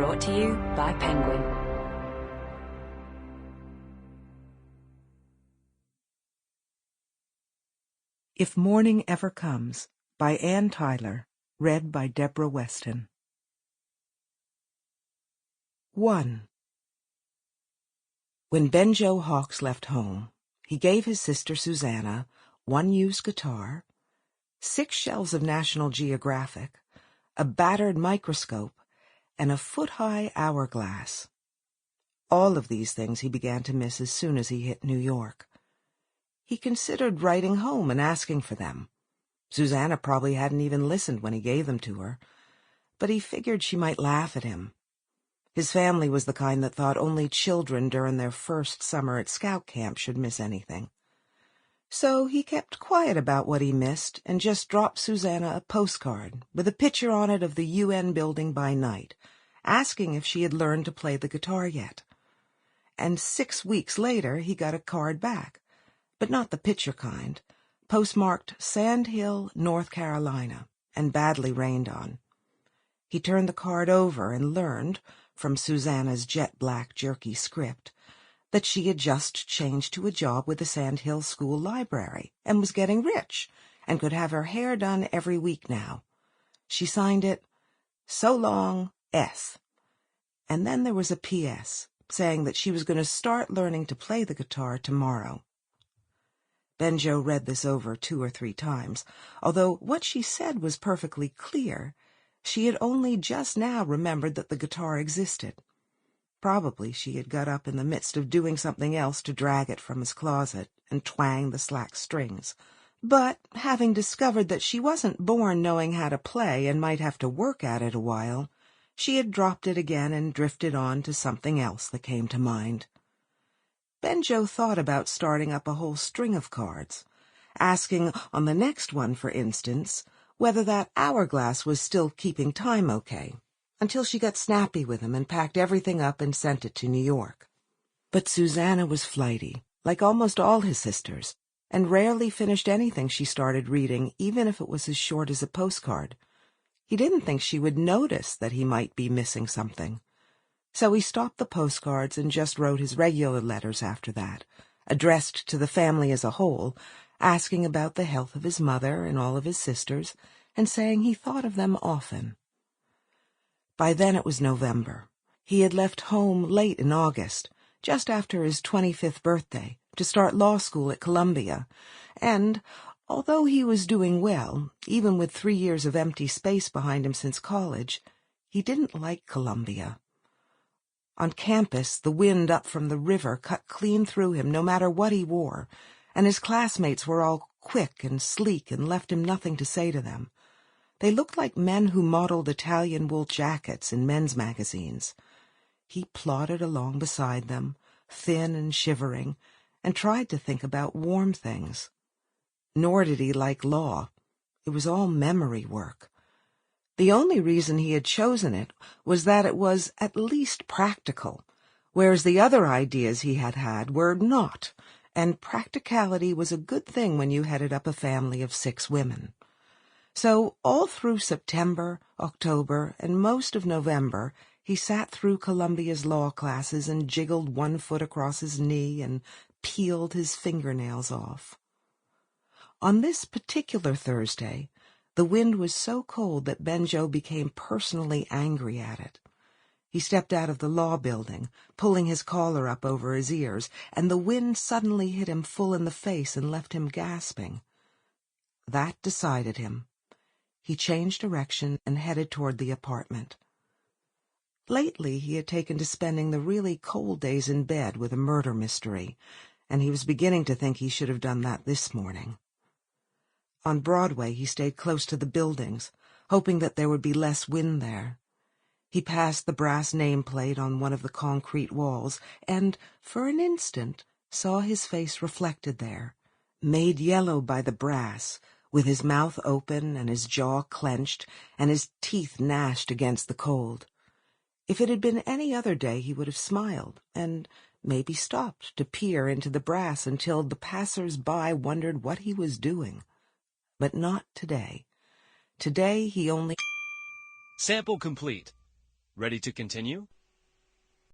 Brought to you by Penguin. If Morning Ever Comes, by Anne Tyler, read by Debora Weston. 1. When Benjo Hawkes left home, he gave his sister Susanna one used guitar, 6 shelves of National Geographic, a battered microscope, and a foot-high hourglass. All of these things he began to miss as soon as he hit New York. He considered writing home and asking for them. Susanna probably hadn't even listened when he gave them to her, but he figured she might laugh at him. His family was the kind that thought only children during their first summer at scout camp should miss anything. So he kept quiet about what he missed and just dropped Susanna a postcard with a picture on it of the UN building by night, asking if she had learned to play the guitar yet. And 6 weeks later he got a card back, but not the picture kind, postmarked Sand Hill, North Carolina, and badly rained on. He turned the card over and learned, from Susanna's jet-black jerky script, that she had just changed to a job with the Sand Hill School Library and was getting rich and could have her hair done every week now. She signed it, "So long, S." And then there was a P.S. saying that she was going to start learning to play the guitar tomorrow. Benjo read this over 2 or 3 times, although what she said was perfectly clear. She had only just now remembered that the guitar existed. Probably she had got up in the midst of doing something else to drag it from his closet and twang the slack strings. But, having discovered that she wasn't born knowing how to play and might have to work at it a while, she had dropped it again and drifted on to something else that came to mind. Benjo thought about starting up a whole string of cards, asking on the next one, for instance, whether that hourglass was still keeping time okay, until she got snappy with him and packed everything up and sent it to New York. But Susanna was flighty, like almost all his sisters, and rarely finished anything she started reading, even if it was as short as a postcard. He didn't think she would notice that he might be missing something. So he stopped the postcards and just wrote his regular letters after that, addressed to the family as a whole, asking about the health of his mother and all of his sisters, and saying he thought of them often. By then it was November. He had left home late in August, just after his 25th birthday, to start law school at Columbia, and, although he was doing well, even with 3 years of empty space behind him since college, he didn't like Columbia. On campus, the wind up from the river cut clean through him no matter what he wore, and his classmates were all quick and sleek and left him nothing to say to them. They looked like men who modeled Italian wool jackets in men's magazines. He plodded along beside them, thin and shivering, and tried to think about warm things. Nor did he like law. It was all memory work. The only reason he had chosen it was that it was at least practical, whereas the other ideas he had had were not, and practicality was a good thing when you headed up a family of 6 women. So all through September, October, and most of November, he sat through Columbia's law classes and jiggled one foot across his knee and peeled his fingernails off. On this particular Thursday, the wind was so cold that Benjo became personally angry at it. He stepped out of the law building, pulling his collar up over his ears, and the wind suddenly hit him full in the face and left him gasping. That decided him. He changed direction and headed toward the apartment. Lately he had taken to spending the really cold days in bed with a murder mystery, and he was beginning to think he should have done that this morning. On Broadway he stayed close to the buildings, hoping that there would be less wind there. He passed the brass nameplate on one of the concrete walls and, for an instant, saw his face reflected there, made yellow by the brass, with his mouth open and his jaw clenched and his teeth gnashed against the cold. If it had been any other day he would have smiled and maybe stopped to peer into the brass until the passers-by wondered what he was doing. But not today. Today he only... Sample complete. Ready to continue?